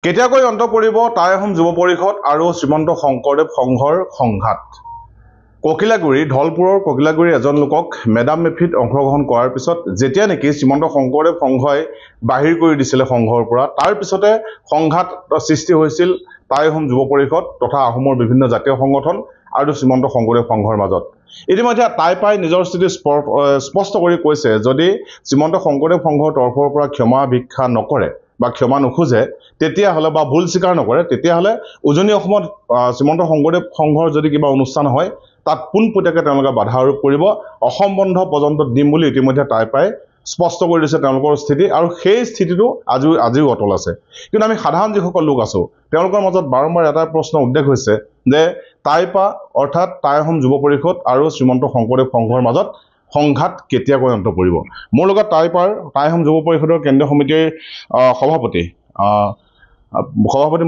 কেতিয়াকৈ অন্ত পৰিব টাই আহোম যুৱ পৰিষদ আৰু শ্ৰীমন্ত শংকৰদেৱ সংঘৰ সংঘাত? ককিলাগুৰি ধলপুৰৰ ককিলাগুৰি এজন লোকক মেডাম মেফিত অংশগ্ৰহণ কৰাৰ পিছত যেতিয়া নেকি শ্ৰীমন্ত শংকৰদেৱ সংঘই বাহিৰ কৰি দিছিলে সংঘৰ পৰা, তাৰ পিছতে সংঘাত সৃষ্টি হৈছিল টাই আহোম যুৱ পৰিষদ তথা আহোমৰ বিভিন্ন জাতীয় সংগঠন আৰু শ্ৰীমন্ত শংকৰদেৱ সংঘৰ মাজত। ইতিমধ্যে টাইপাই নিজৰ স্থিতি স্পষ্ট কৰি কৈছে, যদি শ্ৰীমন্ত শংকৰদেৱ সংঘৰ তৰফৰ পৰা ক্ষমা ভিক্ষা নকৰে বা ক্ষমা নোখোজে তেতিয়াহ'লে বা ভুল স্বীকাৰ নকৰে, তেতিয়াহ'লে উজনি অসমত শ্ৰীমন্ত শংকৰদেৱ সংঘৰ যদি কিবা অনুষ্ঠান হয় তাত পোনপটীয়াকৈ তেওঁলোকে বাধা আৰোপ কৰিব, অসম বন্ধ পৰ্যন্ত দিম বুলি ইতিমধ্যে টাইপাই স্পষ্ট কৰি দিছে তেওঁলোকৰ স্থিতি, আৰু সেই স্থিতিটো আজিও অটল আছে। কিন্তু আমি সাধাৰণ যিসকল লোক আছো তেওঁলোকৰ মাজত বাৰম্বাৰ এটা প্ৰশ্ন উদ্বেগ হৈছে যে টাইপা অৰ্থাৎ টাই আহোম যুৱ পৰিষদ আৰু শ্ৰীমন্ত শংকৰদেৱ সংঘৰ মাজত সংঘাত কেতিয়াকৈ অন্ত পৰিব। মোৰ লগত টাই আহোম যুৱ পৰিষদৰ কেন্দ্ৰীয় সমিতিৰ সভাপতি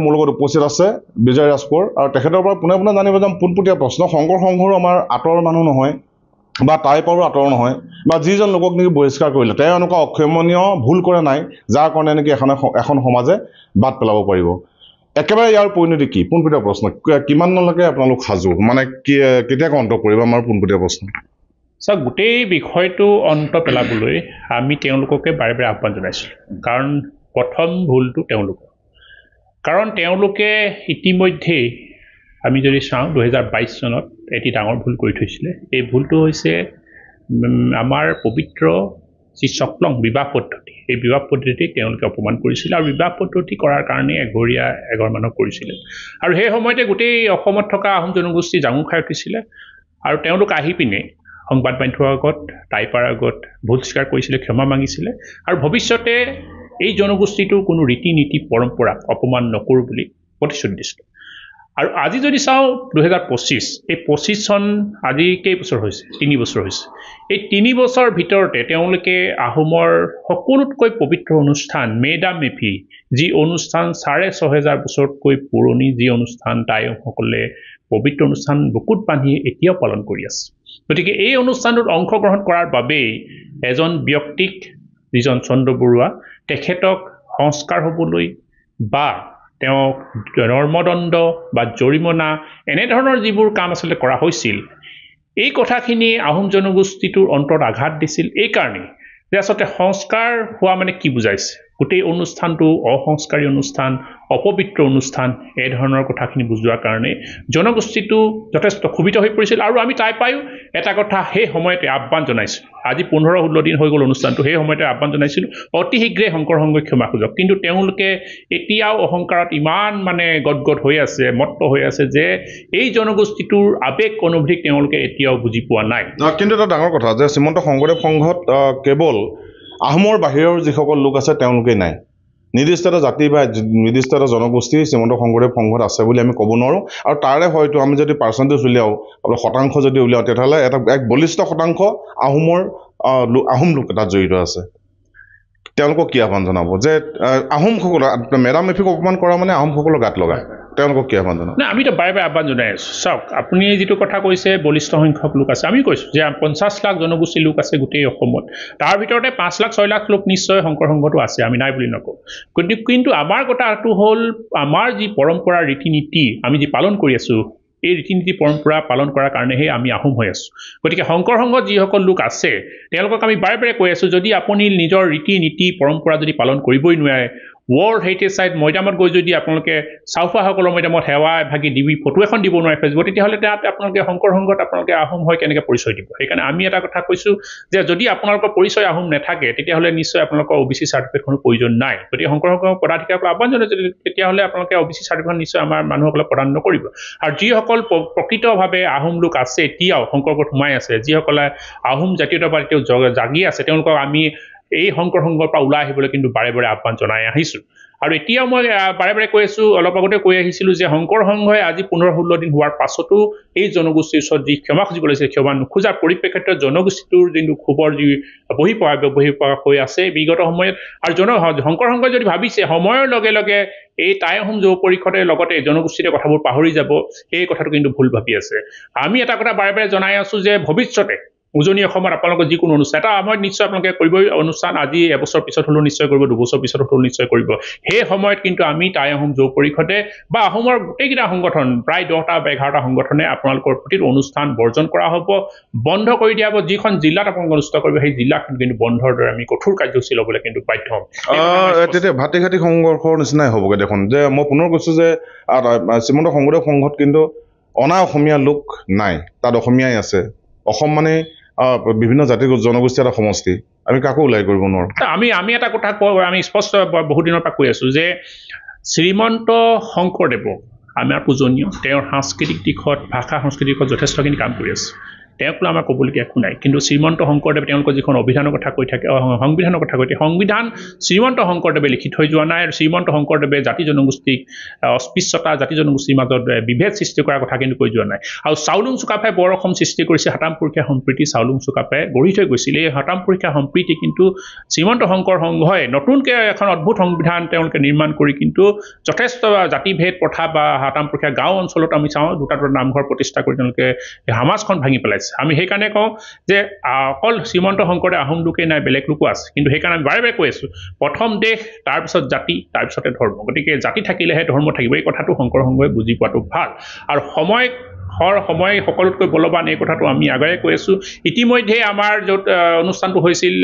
মোৰ লগত উপস্থিত আছে বিজয় ৰাজপুৰ, আৰু তেখেতৰ পৰা পোনে পোনে জানিব যাম পোনপটীয়া প্ৰশ্ন। শংকৰ সংঘৰো আমাৰ আঁতৰৰ মানুহ নহয় বা টাইপাৰো আঁতৰ নহয়, বা যিজন লোকক নেকি বহিষ্কাৰ কৰিলে তেওঁ এনেকুৱা অক্ষমনীয় ভুল কৰে নাই যাৰ কাৰণে নেকি এখন সমাজে বাদ পেলাব পাৰিব। একেবাৰে ইয়াৰ পৰিণতি কি? পোনপটীয়া প্ৰশ্ন, কিমানলৈকে আপোনালোক সাজু, মানে কেতিয়াকৈ অন্ত পৰিব আমাৰ পোনপটীয়া প্ৰশ্ন? চাওক, গোটেই বিষয়টো অন্ত পেলাবলৈ আমি তেওঁলোককে বাৰে বাৰে আহ্বান জনাইছিলোঁ, কাৰণ প্ৰথম ভুলটো তেওঁলোকৰ। কাৰণ তেওঁলোকে ইতিমধ্যেই আমি যদি চাওঁ 2022 চনত এটি ডাঙৰ ভুল কৰি থৈছিলে। এই ভুলটো হৈছে আমাৰ পবিত্ৰ যি চকলং বিবাহ পদ্ধতি, এই বিবাহ পদ্ধতি তেওঁলোকে অপমান কৰিছিলে, আৰু বিবাহ পদ্ধতি কৰাৰ কাৰণে এঘৰ মানুহ কৰিছিলে, আৰু সেই সময়তে গোটেই অসমত থকা আহোম জনগোষ্ঠী জাঙুৰ খাই উঠিছিলে, আৰু তেওঁলোক আহি পিনে সংবাদ মাধ্যমৰ আগত টাইপাৰ আগত ভুল স্বীকাৰ কৰিছিলে, ক্ষমা মাগিছিলে, আৰু ভৱিষ্যতে এই জনগোষ্ঠীটোৰ কোনো ৰীতি নীতি পৰম্পৰাক অপমান নকৰোঁ বুলি প্ৰতিশ্ৰুতি দিছিলে। আৰু আজি যদি চাওঁ 2025, এই 25 চন আজি কেইবছৰ হৈছে? 3 বছৰ হৈছে। এই 3 বছৰ ভিতৰতে তেওঁলোকে আহোমৰ সকলোতকৈ পবিত্ৰ অনুষ্ঠান মেডাম মেফি, যি অনুষ্ঠান 6,500 বছৰতকৈ পুৰণি, যি অনুষ্ঠান টাইসকলে পবিত্ৰ অনুষ্ঠান বুকুত বান্ধি এতিয়াও পালন কৰি আছে। গতিকে এই অনুষ্ঠানটোত অংশগ্ৰহণ কৰাৰ বাবেই এজন ব্যক্তিক, যিজন চন্দ্ৰ বৰুৱা, তেখেতক সংস্কাৰ হ'বলৈ বা তেওঁক ধৰ্মদণ্ড বা জৰিমনা এনেধৰণৰ যিবোৰ কাম আচলতে কৰা হৈছিল, এই কথাখিনি আহোম জনগোষ্ঠীটোৰ অন্তৰত আঘাত দিছিল। এইকাৰণেই যে আচলতে সংস্কাৰ হোৱা মানে কি বুজাইছে, গোটেই অনুষ্ঠানটো অসংস্কাৰী অনুষ্ঠান, অপবিত্ৰ অনুষ্ঠান, এই ধৰণৰ কথাখিনি বুজোৱাৰ কাৰণে জনগোষ্ঠীটো যথেষ্ট ক্ষোভিত হৈ পৰিছিল। আৰু আমি টাইপাইও এটা কথা সেই সময়তে আহ্বান জনাইছিলোঁ, আজি 15-16 দিন হৈ গ'ল অনুষ্ঠানটো, সেই সময়তে আহ্বান জনাইছিলোঁ অতি শীঘ্ৰে শংকৰ সংঘই ক্ষমা খোজক। কিন্তু তেওঁলোকে এতিয়াও অহংকাৰত ইমান গদগদ হৈ আছে, মত্ত হৈ আছে, যে এই জনগোষ্ঠীটোৰ আৱেগ অনুভূতি তেওঁলোকে এতিয়াও বুজি পোৱা নাই। কিন্তু এটা ডাঙৰ কথা যে শ্ৰীমন্ত শংকৰদেৱ সংঘত কেৱল আহোমৰ বাহিৰৰ যিসকল লোক আছে তেওঁলোকেই নাই, নিৰ্দিষ্ট এটা জাতি বা নিৰ্দিষ্ট এটা জনগোষ্ঠী শ্ৰীমন্ত শংকৰদেৱ সংঘত আছে বুলি আমি ক'ব নোৱাৰোঁ। আৰু তাৰে হয়তো আমি যদি পাৰ্চেণ্টেজ উলিয়াওঁ, শতাংশ যদি উলিয়াওঁ, তেতিয়াহ'লে এক বলিষ্ঠ শতাংশ আহোম লোক তাত জড়িত আছে। তেওঁলোকক কি আহ্বান জনাব যে আহোমসকল মেডাম মেফিক অপমান কৰা মানে আহোমসকলৰ গাত লগা, তেওঁলোকক কি আহ্বান জনাব? আমিতো বাৰে বাৰে আহ্বান জনাই আছোঁ। চাওক, আপুনি যিটো কথা কৈছে বলিষ্ঠ সংখ্যক লোক আছে, আমি কৈছোঁ যে 50 লাখ জনগোষ্ঠীৰ লোক আছে গোটেই অসমত, তাৰ ভিতৰতে 5 লাখ 6 লাখ লোক নিশ্চয় শংকৰ সংঘটো আছে, আমি নাই বুলি নকওঁ। কিন্তু আমাৰ কথাটো হ'ল, আমাৰ যি পৰম্পৰা ৰীতি নীতি আমি যি পালন কৰি আছোঁ, এই ৰীতি নীতি পৰম্পৰা পালন কৰাৰ কাৰণেহে আমি আহোম হৈ আছোঁ। গতিকে শংকৰ সংঘত যিসকল লোক আছে তেওঁলোকক আমি বাৰে বাৰে কৈ আছোঁ, যদি আপুনি নিজৰ ৰীতি নীতি পৰম্পৰা যদি পালন কৰিবই নোৱাৰে, ৱৰ্ল্ড হেৰিটেজ চাইট মৈদামত গৈ যদি আপোনালোকে চাউফাসকলৰ মৈদামত সেৱা এভাগি দিবি ফটো এখন দিব নোৱাৰে ফেচবুকত, তেতিয়াহ'লে তাত আপোনালোকে শংকৰ সংঘত আপোনালোকে আহোম হৈ কেনেকৈ পৰিচয় দিব? সেইকাৰণে আমি এটা কথা কৈছোঁ যে যদি আপোনালোকৰ পৰিচয় আহোম নাথাকে, তেতিয়াহ'লে নিশ্চয় আপোনালোকৰ OBC চাৰ্টিফিকেটখনৰ প্ৰয়োজন নাই। গতিকে শংকৰ সংঘৰ পদাধিকাৰক আহ্বান জনাইছে, তেতিয়াহ'লে আপোনালোকে OBC চাৰ্টিফিকেট নিশ্চয় আমাৰ মানুহসকলক প্ৰদান নকৰিব। আৰু যিসকল প্ৰকৃতভাৱে আহোম লোক আছে, এতিয়াও শংকৰগত সোমাই আছে, যিসকলে আহোম জাতীয়তাবাদ এতিয়াও জাগি আছে, তেওঁলোকক আমি এই শংকৰ সংঘৰ পৰা ওলাই আহিবলৈ কিন্তু বাৰে বাৰে আহ্বান জনাই আহিছোঁ। আৰু এতিয়াও মই বাৰে বাৰে কৈ আছোঁ, অলপ আগতে কৈ আহিছিলোঁ যে শংকৰ সংঘই আজি 15-16 দিন হোৱাৰ পাছতো এই জনগোষ্ঠীৰ ওচৰত যি ক্ষমা খুজিব লাগিছে, ক্ষমা নোখোজাৰ পৰিপ্ৰেক্ষিতত জনগোষ্ঠীটোৰ যোনটো ক্ষোভৰ যি বহিঃপ্ৰকাশ হৈ আছে বিগত সময়ত। আৰু শংকৰ সংঘই যদি ভাবিছে সময়ৰ লগে লগে এই টাই আহোম যুৱ পৰিষদৰ লগতে জনগোষ্ঠীৰে কথাবোৰ পাহৰি যাব, সেই কথাটো কিন্তু ভুল ভাবি আছে। আমি এটা কথা বাৰে বাৰে জনাই আছোঁ যে ভৱিষ্যতে উজনি অসমত আপোনালোকৰ যিকোনো অনুষ্ঠান এটা সময়ত নিশ্চয় আপোনালোকে কৰিবই অনুষ্ঠান আজি এবছৰ পিছত হ'লেও নিশ্চয় কৰিব 2 বছৰ পিছত হ'লেও নিশ্চয় কৰিব সেই সময়ত কিন্তু আমি টাই আহোম যুৱ পৰিষদে বা অসমৰ গোটেইকেইটা সংগঠন প্ৰায় 10টা বা 11টা সংগঠনে আপোনালোকৰ প্ৰতিটো অনুষ্ঠান বৰ্জন কৰা হ'ব বন্ধ কৰি দিয়া হ'ব যিখন জিলাত আপোনালোকে অনুষ্ঠিত কৰিব সেই জিলাখন কিন্তু বন্ধৰ দৰে আমি কঠোৰ কাৰ্যসূচী ল'বলৈ কিন্তু বাধ্য হ'ম তেতিয়া ভাতি ঘাটি সংঘৰ্ষৰ নিচিনাই হ'বগৈ দেখোন যে মই পুনৰ কৈছোঁ যে শ্ৰীমন্ত শংকৰদেৱ সংঘত কিন্তু অনা অসমীয়া লোক নাই তাত অসমীয়াই আছে অসম মানে বিভিন্ন জাতি জনগোষ্ঠী এটা সমষ্টি আমি কাকো ওলাই কৰিব নোৱাৰোঁ আমি এটা কথা আমি স্পষ্ট বহুত দিনৰ পৰা কৈ আছোঁ যে শ্ৰীমন্ত শংকৰদেৱক আমাৰ পূজনীয় তেওঁৰ সাংস্কৃতিক দিশত ভাষা সংস্কৃতিক দিশত যথেষ্টখিনি কাম কৰি আছে তেওঁক লৈ আমাৰ ক'বলগীয়া একো নাই কিন্তু শ্ৰীমন্ত শংকৰদেৱে তেওঁলোকৰ যিখন অভিধানৰ কথা কৈ থাকে সংবিধানৰ কথা কৈ থাকে সংবিধান শ্ৰীমন্ত শংকৰদেৱে লিখি থৈ যোৱা নাই আৰু শ্ৰীমন্ত শংকৰদেৱে জাতি জনগোষ্ঠীক অস্পৃশ্যতা জাতি জনগোষ্ঠীৰ মাজত বিভেদ সৃষ্টি কৰাৰ কথা কিন্তু কৈ যোৱা নাই আৰু চাউলুং চুকাফাই বৰ অসম সৃষ্টি কৰিছে হাতাম পুৰুষীয়া সম্প্ৰীতি চাউলুং চুকাফাই গঢ়ি থৈ গৈছিল এই হাতাম পুৰুষীয়া সম্প্ৰীতি কিন্তু শ্ৰীমন্ত শংকৰ সংঘই নতুনকৈ এখন অদ্ভুত সংবিধান তেওঁলোকে নিৰ্মাণ কৰি কিন্তু যথেষ্ট জাতিভেদ প্ৰথা বা হাতাম পুৰুষীয়া গাঁও অঞ্চলত আমি চাওঁ দুটা নামঘৰ প্ৰতিষ্ঠা কৰি তেওঁলোকে সমাজখন ভাঙি পেলাইছে আমি সেইকাৰণে কওঁ যে অকল শ্ৰীমন্ত শংকৰদেৱ আহোম লোকেই নাই বেলেগ লোকো আছে কিন্তু সেইকাৰণে আমি বাৰে বাৰে কৈ আছোঁ প্ৰথম দেশ তাৰপিছত জাতি তাৰপিছতে ধৰ্ম গতিকে জাতি থাকিলেহে ধৰ্ম থাকিব এই কথাটো শংকৰ সংঘই বুজি পোৱাটো ভাল আৰু সময় সকলোতকৈ বলৱান এই কথাটো আমি আগেয়ে কৈ আছোঁ ইতিমধ্যে আমাৰ য'ত অনুষ্ঠানটো হৈছিল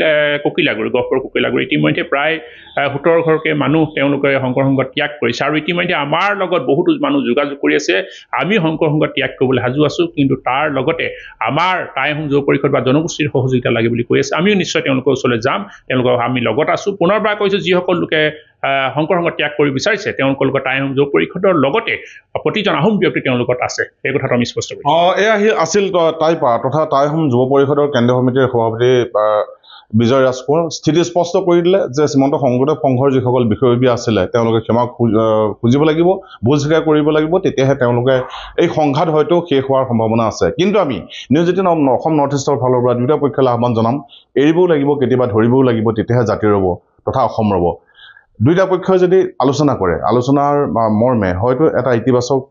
ককিলাগুৰি গহপুৰ ককিলাগুৰি ইতিমধ্যে প্ৰায় 17 ঘৰকৈ মানুহ তেওঁলোকে শংকৰ সংঘ ত্যাগ কৰিছে আৰু ইতিমধ্যে আমাৰ লগত বহুতো মানুহ যোগাযোগ কৰি আছে আমি শংকৰ সংঘ ত্যাগ কৰিবলৈ সাজু আছোঁ কিন্তু তাৰ লগতে আমাৰ টাই আহোম যুৱ পৰিষদ বা জনগোষ্ঠীৰ সহযোগিতা লাগে বুলি কৈ আছে আমিও নিশ্চয় তেওঁলোকৰ ওচৰলৈ যাম তেওঁলোকক আমি লগত আছোঁ পুনৰবাৰ কৈছোঁ যিসকল লোকে শংকৰ সংঘ ত্যাগ কৰিব বিচাৰিছে তেওঁলোকৰ লগত টাই আহোম যুৱ পৰিষদৰ লগতে প্ৰতিজন আহোম ব্যক্তি তেওঁলোকৰ লগত আছে এই কথাটো আমি স্পষ্ট কৰিছোঁ এয়া আছিল টাইপা তথা টাই আহোম যুৱ পৰিষদৰ কেন্দ্ৰীয় সমিতিৰ সভাপতি বিজয় ৰাজকোঁৱৰ স্থিতি স্পষ্ট কৰি দিলে যে শ্ৰীমন্ত শংকৰদেৱ সংঘৰ যিসকল বিষয়ববীয়া আছিলে তেওঁলোকে ক্ষমা খুজিব লাগিব ভুল স্বীকাৰ কৰিব লাগিব তেতিয়াহে তেওঁলোকে এই সংঘাত হয়তো শেষ হোৱাৰ সম্ভাৱনা আছে কিন্তু আমি নিউজ 18 অসম নৰ্থ ইষ্টৰ ফালৰ পৰা দুটা পক্ষলৈ আহ্বান জনাম এৰিবও লাগিব কেতিয়াবা ধৰিবও লাগিব তেতিয়াহে জাতি ৰ'ব তথা অসম ৰ'ব দুইটা পক্ষই যদি আলোচনা কৰে আলোচনাৰ মৰ্মে হয়তো এটা ইতিবাচক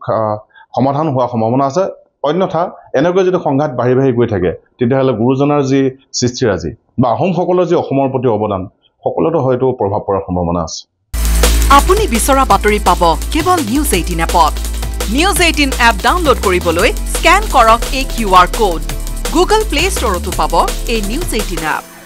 সমাধান হোৱাৰ সম্ভাৱনা আছে অন্যথা এনেকৈ যদি সংঘাত বাঢ়ি গৈ থাকে তেতিয়াহ'লে গুৰুজনাৰ যি সৃষ্টিৰাজি বা আহোমসকলৰ যি অসমৰ প্ৰতি অৱদান সকলোতে হয়তো প্ৰভাৱ পৰাৰ সম্ভাৱনা আছে আপুনি বিচৰা বাতৰি পাব কেৱল নিউজ 18 এপত নিউজ 18 এপ ডাউনলোড কৰিবলৈ স্ক্যান কৰক এই QR কোড গুগল প্লে ষ্টৰতো পাব এই নিউজ 18 এপ